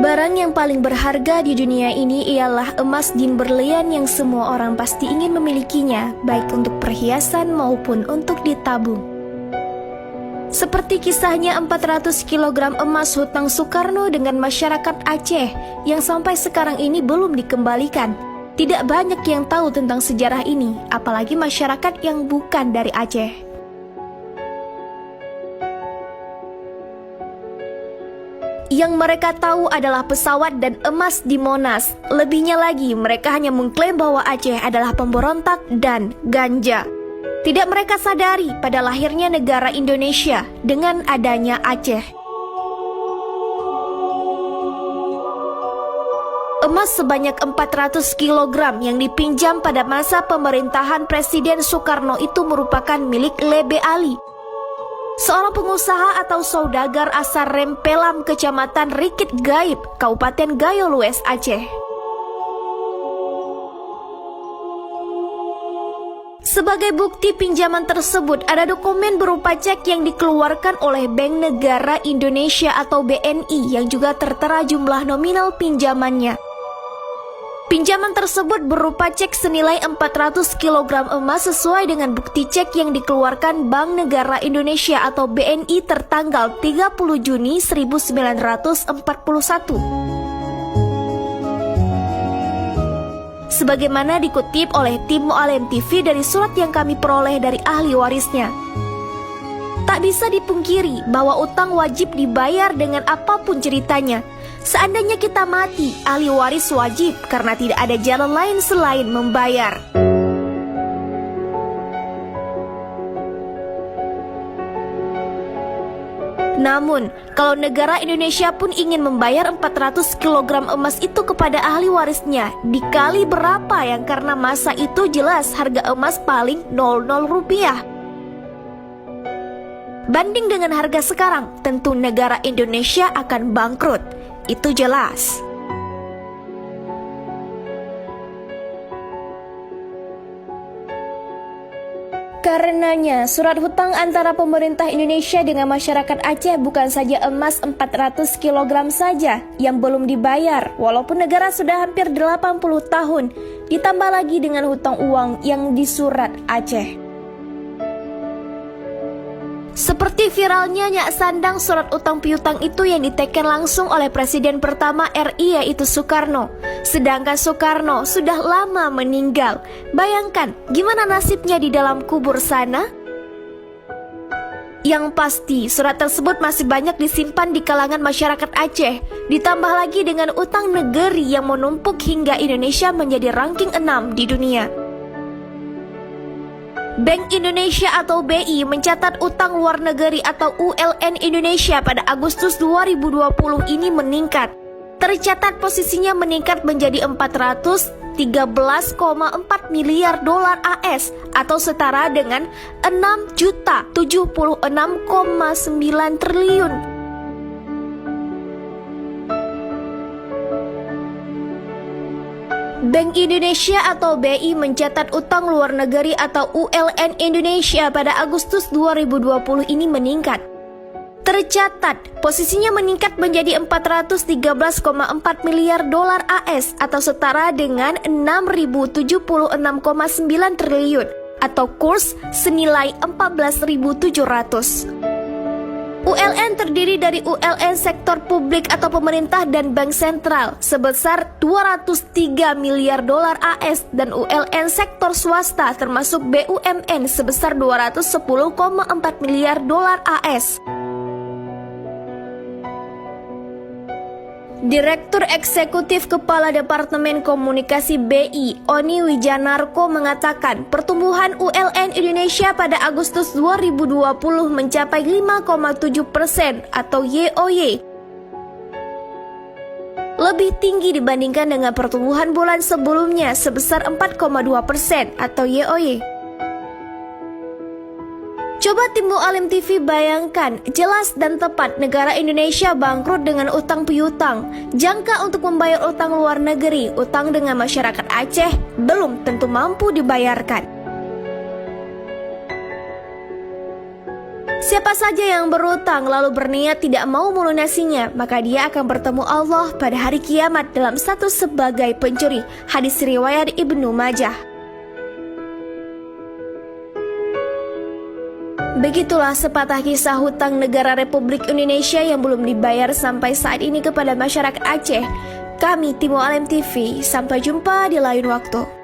Barang yang paling berharga di dunia ini ialah emas jin berlian yang semua orang pasti ingin memilikinya, baik untuk perhiasan maupun untuk ditabung. Seperti kisahnya 400 kg emas hutang Soekarno dengan masyarakat Aceh yang sampai sekarang ini belum dikembalikan. Tidak banyak yang tahu tentang sejarah ini, apalagi masyarakat yang bukan dari Aceh. Yang mereka tahu adalah pesawat dan emas di Monas. Lebihnya lagi, mereka hanya mengklaim bahwa Aceh adalah pemberontak dan ganja. Tidak mereka sadari pada lahirnya negara Indonesia dengan adanya Aceh. Emas sebanyak 400 kg yang dipinjam pada masa pemerintahan Presiden Soekarno itu merupakan milik Lebe Ali, seorang pengusaha atau saudagar asal Rempelam, Kecamatan Rikit Gaib, Kabupaten Gayo Lues, Aceh. Sebagai bukti pinjaman tersebut, ada dokumen berupa cek yang dikeluarkan oleh Bank Negara Indonesia atau BNI yang juga tertera jumlah nominal pinjamannya. Pinjaman tersebut berupa cek senilai 400 kg emas sesuai dengan bukti cek yang dikeluarkan Bank Negara Indonesia atau BNI tertanggal 30 Juni 1941. Sebagaimana dikutip oleh tim Mu'alim TV dari surat yang kami peroleh dari ahli warisnya. Tak bisa dipungkiri bahwa utang wajib dibayar dengan apapun ceritanya. Seandainya kita mati, ahli waris wajib karena tidak ada jalan lain selain membayar. Namun, kalau negara Indonesia pun ingin membayar 400 kg emas itu kepada ahli warisnya, dikali berapa yang karena masa itu jelas harga emas paling 00 rupiah. Banding dengan harga sekarang, tentu negara Indonesia akan bangkrut. Itu jelas. Karenanya, surat hutang antara pemerintah Indonesia dengan masyarakat Aceh bukan saja emas 400 kg saja yang belum dibayar, walaupun negara sudah hampir 80 tahun, ditambah lagi dengan hutang uang yang disurat Aceh. Seperti viralnya Nyak Sandang surat utang piutang itu yang diteken langsung oleh Presiden pertama RI yaitu Soekarno. Sedangkan Soekarno sudah lama meninggal. Bayangkan gimana nasibnya di dalam kubur sana? Yang pasti surat tersebut masih banyak disimpan di kalangan masyarakat Aceh. Ditambah lagi dengan utang negeri yang menumpuk hingga Indonesia menjadi ranking 6 di dunia. Bank Indonesia atau BI mencatat utang luar negeri atau ULN Indonesia pada Agustus 2020 ini meningkat. Tercatat posisinya meningkat menjadi 413,4 miliar dolar AS atau setara dengan 6.076,9 triliun. Bank Indonesia atau BI mencatat utang luar negeri atau ULN Indonesia pada Agustus 2020 ini meningkat. Tercatat posisinya meningkat menjadi 413,4 miliar dolar AS atau setara dengan 6.076,9 triliun atau kurs senilai 14.700. ULN terdiri dari ULN sektor publik atau pemerintah dan bank sentral sebesar 203 miliar dolar AS dan ULN sektor swasta termasuk BUMN sebesar 210,4 miliar dolar AS. Direktur Eksekutif Kepala Departemen Komunikasi BI, Oni Wijanarko mengatakan pertumbuhan ULN Indonesia pada Agustus 2020 mencapai 5,7% atau YoY. Lebih tinggi dibandingkan dengan pertumbuhan bulan sebelumnya sebesar 4,2% atau YoY. Coba tim Mu'alim TV bayangkan, jelas dan tepat negara Indonesia bangkrut dengan utang piutang. Jangka untuk membayar utang luar negeri, utang dengan masyarakat Aceh belum tentu mampu dibayarkan. Siapa saja yang berutang lalu berniat tidak mau melunasinya, maka dia akan bertemu Allah pada hari kiamat dalam status sebagai pencuri. Hadis riwayat Ibnu Majah. Begitulah sepatah kisah hutang negara Republik Indonesia yang belum dibayar sampai saat ini kepada masyarakat Aceh. Kami Timo Alem TV, sampai jumpa di lain waktu.